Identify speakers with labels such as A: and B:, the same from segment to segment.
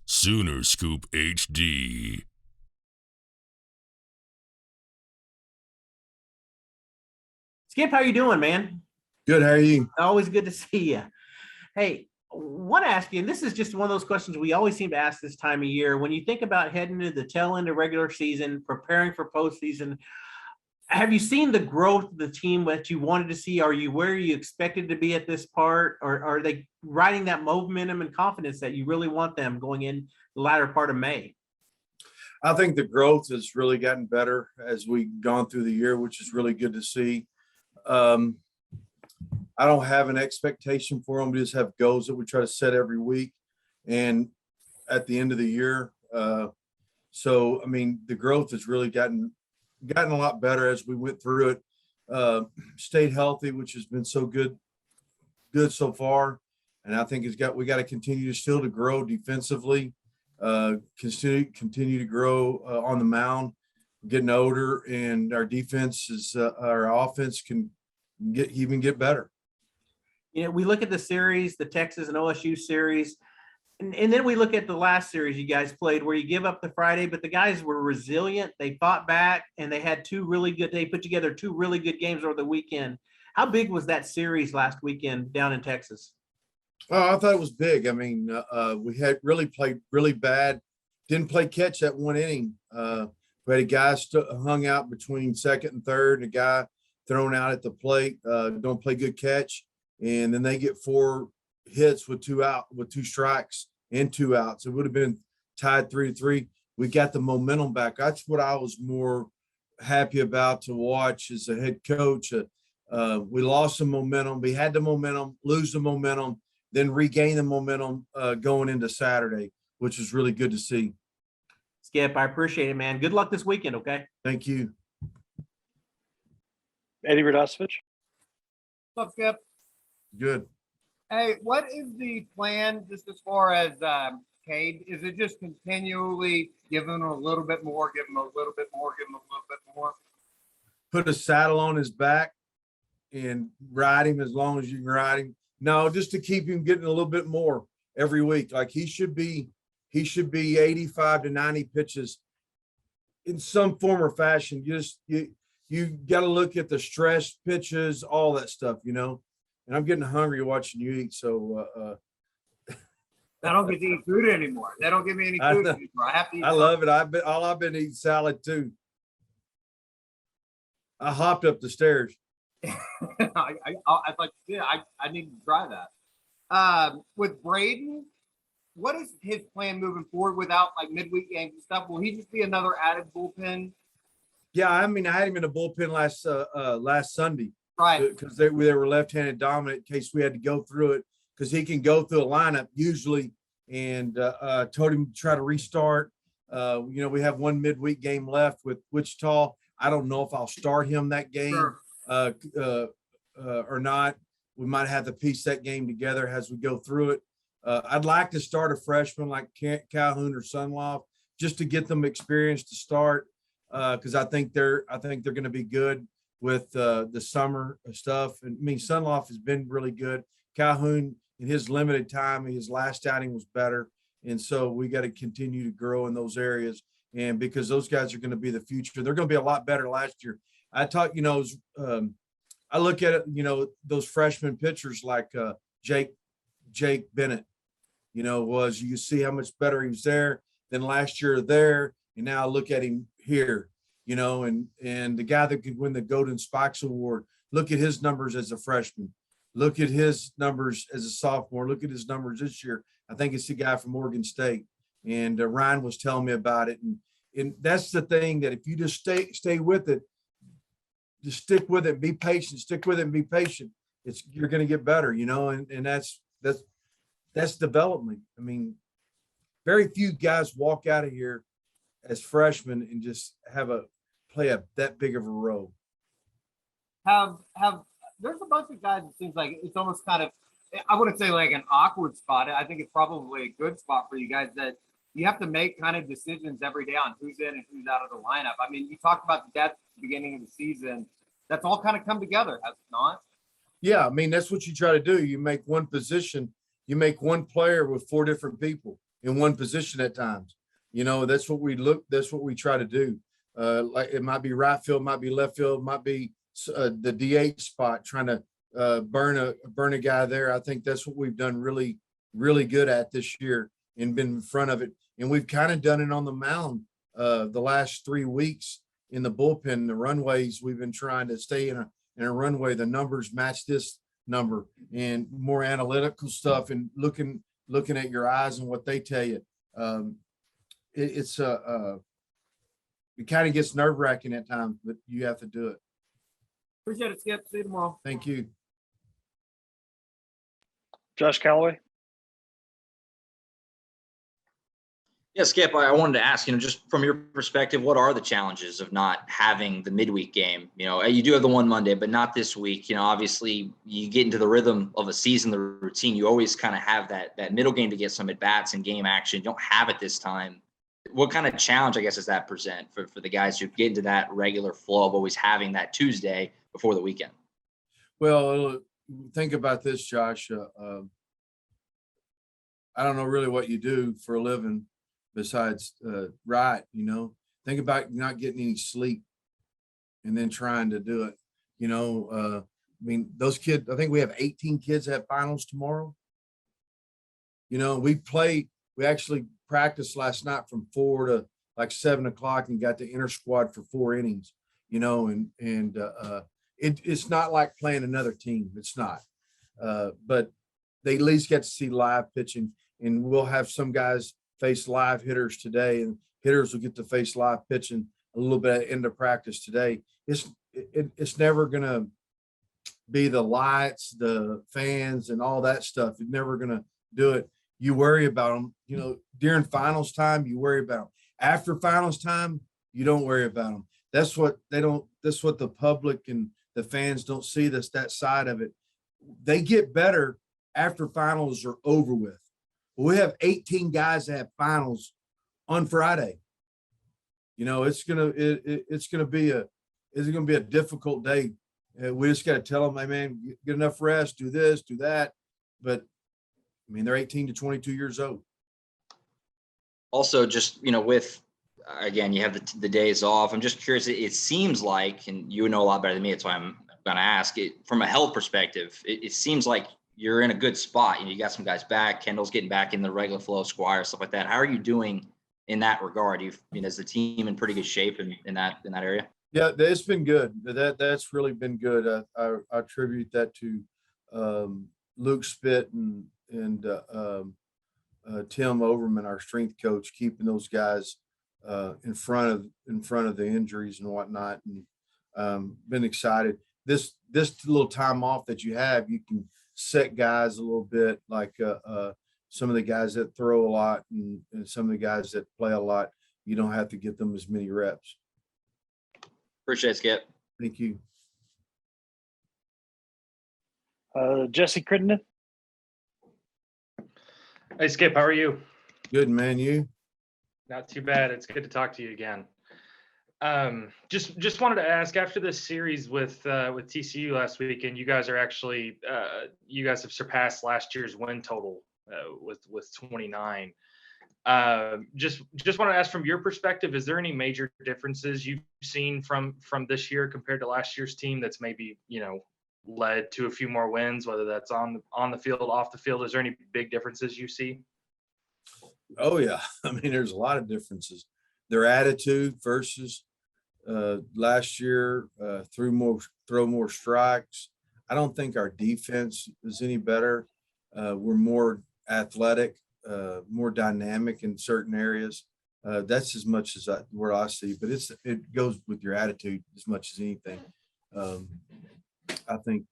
A: Sooner Scoop HD.
B: Skip, how you doing, man?
C: Good. How are you?
B: Always good to see you. Hey, want to ask you, and this is just one of those questions we always seem to ask this time of year. When you think about heading into the tail end of regular season, preparing for postseason, have you seen the growth of the team that you wanted to see? Are you where you expected to be at this part, or are they riding that momentum and confidence that you really want them going in the latter part of May?
C: I think the growth has really gotten better as we've gone through the year, which is really good to see. Um, I don't have an expectation for them. We just have goals that we try to set every week and at the end of the year. So, I mean, the growth has really gotten a lot better as we went through it. Stayed healthy, which has been so good so far. And I think we got to continue to still to grow defensively, continue to grow on the mound, getting older, and our offense can get better.
B: You know, we look at the series, the Texas and OSU series, and then we look at the last series you guys played where you give up the Friday, but the guys were resilient. They fought back, and they put together two really good games over the weekend. How big was that series last weekend down in Texas?
C: Oh, I thought it was big. I mean, we had really played really bad. Didn't play catch that one inning. We had a guy hung out between second and third, and a guy thrown out at the plate. Don't play good catch, and then they get 4 hits with 2 strikes and 2 outs. It would have been tied 3-3. We got the momentum back. That's what I was more happy about to watch as a head coach. We lost some momentum. We had the momentum, lose the momentum, then regain the momentum going into Saturday, which was really good to see.
B: Skip, I appreciate it, man. Good luck this weekend, okay?
C: Thank you.
D: Eddie Radosevich.
E: What's up, Skip?
C: Good.
E: Hey, what is the plan just as far as Cade? Is it just continually give him a little bit more, give him a little bit more, give him a little bit more?
C: Put a saddle on his back and ride him as long as you can ride him. No, just to keep him getting a little bit more every week. Like he should be 85 to 90 pitches in some form or fashion. You got to look at the stress pitches, all that stuff, you know. And I'm getting hungry watching you eat. So
E: I don't get to eat food anymore. They don't give me any food anymore. I have to eat.
C: I love it. I've been eating salad too. I hopped up the stairs.
E: I'd like to see it. I need to try that. With Braden, what is his plan moving forward without like midweek games and stuff? Will he just be another added bullpen?
C: Yeah, I mean, I had him in the bullpen last Sunday.
E: Right.
C: Because they were left-handed dominant in case we had to go through it, because he can go through a lineup usually, and told him to try to restart. We have one midweek game left with Wichita. I don't know if I'll start him that game or not. We might have to piece that game together as we go through it. I'd like to start a freshman like Calhoun or Sunloff just to get them experience to start, because I think they're going to be good with the summer stuff. And I mean, Sunloff has been really good. Calhoun, in his limited time, his last outing was better. And so we got to continue to grow in those areas. And because those guys are going to be the future, they're going to be a lot better last year. I look at it, those freshman pitchers like Jake Bennett, you see how much better he was there than last year there. And now look at him here. And the guy that could win the Golden Spikes Award, look at his numbers as a freshman. Look at his numbers as a sophomore. Look at his numbers this year. I think it's the guy from Oregon State. And Ryan was telling me about it. And that's the thing, that if you just stay with it, just stick with it, be patient, stick with it and be patient, you're going to get better, and that's development. I mean, very few guys walk out of here as freshmen and just play that big of a role.
E: There's a bunch of guys, it seems like it's almost kind of, I wouldn't say like an awkward spot. I think it's probably a good spot for you guys, that you have to make kind of decisions every day on who's in and who's out of the lineup. I mean, you talked about the depth at the beginning of the season. That's all kind of come together, has it not?
C: Yeah, I mean, that's what you try to do. You make one position, you make one player with 4 different people, in one position at times. That's what we try to do. Like it might be right field, might be left field, might be the DH spot, trying to burn a guy there. I think that's what we've done really, really good at this year and been in front of it. And we've kind of done it on the mound the last 3 weeks in the bullpen, the runways. We've been trying to stay in a runway. The numbers match this number and more analytical stuff and looking at your eyes and what they tell you. It kind of gets nerve-wracking at times, but you have to do it.
E: Appreciate it, Skip. See you tomorrow.
C: Thank you.
D: Josh Callaway.
F: Yeah, Skip, I wanted to ask, just from your perspective, what are the challenges of not having the midweek game? You do have the one Monday, but not this week. Obviously you get into the rhythm of a season, the routine, you always kind of have that middle game to get some at-bats and game action. You don't have it this time. What kind of challenge, I guess, does that present for the guys who get into that regular flow of always having that Tuesday before the weekend?
C: Well, think about this, Josh. I don't know really what you do for a living besides write. Think about not getting any sleep and then trying to do it. Those kids, I think we have 18 kids at finals tomorrow. We actually practiced last night from 4 to like 7 o'clock and got the inter squad for 4 innings, it's not like playing another team. It's not, but they at least get to see live pitching, and we'll have some guys face live hitters today, and hitters will get to face live pitching a little bit at end of practice today. It's never going to be the lights, the fans, and all that stuff. You're never going to do it. You worry about them, during finals time, you worry about them. After finals time, you don't worry about them. That's what the public and the fans don't see, that side of it. They get better after finals are over with. We have 18 guys that have finals on Friday. It's gonna be a difficult day. We just got to tell them, hey man, get enough rest, do this, do that. But they're 18 to 22 years old.
F: Also, just, with, again, you have the days off. I'm just curious. It seems like, and you know a lot better than me, that's why I'm going to ask it from a health perspective. It seems like you're in a good spot. You got some guys back. Kendall's getting back in the regular flow, Squire, stuff like that. How are you doing in that regard? Is the team in pretty good shape in that area?
C: Yeah, it's been good. That's really been good. I attribute that to Luke Spitt and Tim Overman, our strength coach, keeping those guys in front of the injuries and whatnot. And been excited. This little time off that you have, you can set guys a little bit, like some of the guys that throw a lot and some of the guys that play a lot. You don't have to get them as many reps.
F: Appreciate it, Skip.
C: Thank you.
D: Jesse Crittenden.
G: Hey, Skip, how are you?
C: Good, man. You?
G: Not too bad. It's good to talk to you again. Just wanted to ask, after this series with TCU last weekend, you guys are actually you guys have surpassed last year's win total with 29. Just want to ask, from your perspective, is there any major differences you've seen from this year compared to last year's team that's maybe led to a few more wins, whether that's on the field, off the field? Is there any big differences you see?
C: Oh yeah, there's a lot of differences. Their attitude versus last year, throw more strikes. I don't think our defense is any better. We're more athletic, more dynamic in certain areas. That's as much as where I see, but it goes with your attitude as much as anything. I think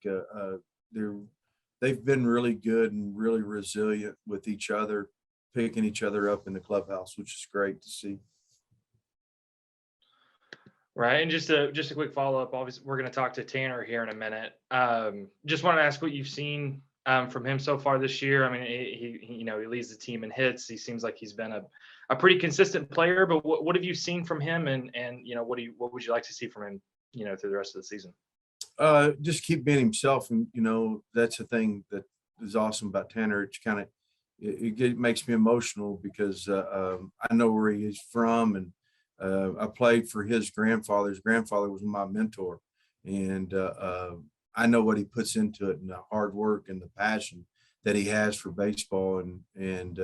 C: they've been really good and really resilient with each other, picking each other up in the clubhouse, which is great to see.
G: Right. And just a quick follow-up. Obviously, we're going to talk to Tanner here in a minute. Just want to ask what you've seen from him so far this year. He leads the team in hits. He seems like he's been a pretty consistent player, but what have you seen from him, and what would you like to see from him, through the rest of the season?
C: Just keep being himself. And, that's the thing that is awesome about Tanner. It's kind of, it makes me emotional because I know where he's from, and I played for his grandfather. His grandfather was my mentor, and I know what he puts into it and the hard work and the passion that he has for baseball. And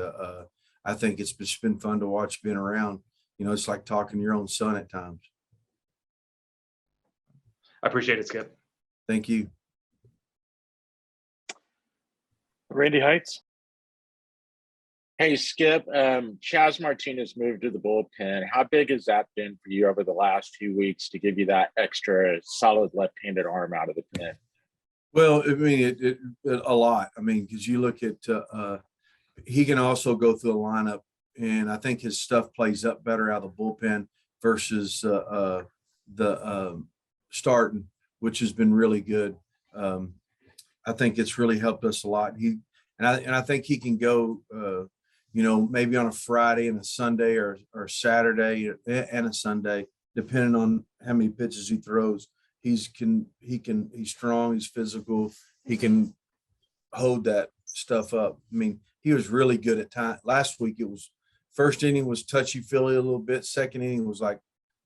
C: I think it's just been fun to watch being around. You know, it's like talking to your own son at times.
G: I appreciate it, Skip.
C: Thank you.
D: Randy Heights.
H: Hey, Skip, Chaz Martinez moved to the bullpen. How big has that been for you over the last few weeks to give you that extra solid left-handed arm out of the pen?
C: Well, I mean, it a lot. I mean, because you look at he can also go through the lineup, and I think his stuff plays up better out of the bullpen versus the starting, which has been really good. I think it's really helped us a lot. I think he can go, you know, maybe on a Friday and a Sunday or Saturday and a Sunday, depending on how many pitches he throws. He's strong, he's physical, he can hold that stuff up. I mean, he was really good at time. Last week, it was first inning was touchy-feely a little bit. Second inning was like,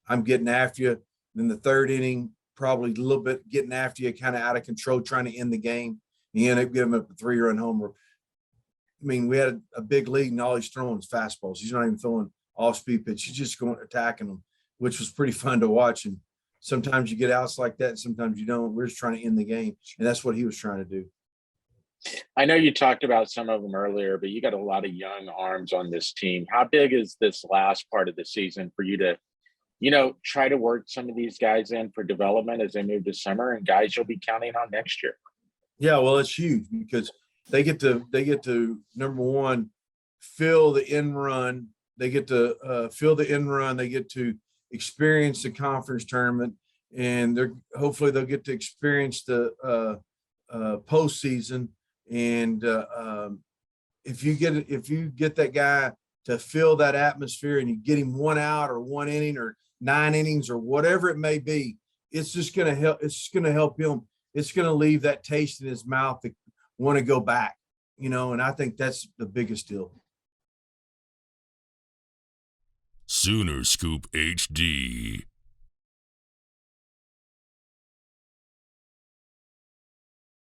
C: I'm getting after you. Then the third inning, probably a little bit getting after you, kind of out of control, trying to end the game. He ended up giving up a 3-run homer. I mean, we had a big lead, and all he's throwing is fastballs. He's not even throwing off-speed pitch. He's just going attacking them, which was pretty fun to watch. And sometimes you get outs like that, and sometimes you don't. We're just trying to end the game, and that's what he was trying to do.
H: I know you talked about some of them earlier, but you got a lot of young arms on this team. How big is this last part of the season for you to, you know, try to work some of these guys in for development as they move to summer and guys you'll be counting on next year?
C: Yeah, well, it's huge because they get to number one, feel the end run. They get to feel the end run. They get to experience the conference tournament, and hopefully they'll get to experience the postseason. And if you get that guy to feel that atmosphere, and you get him 1 out or 1 inning or 9 innings or whatever it may be, it's just going to help. It's just going to help him. It's going to leave that taste in his mouth to want to go back, you know, and I think that's the biggest deal.
A: Sooner Scoop HD.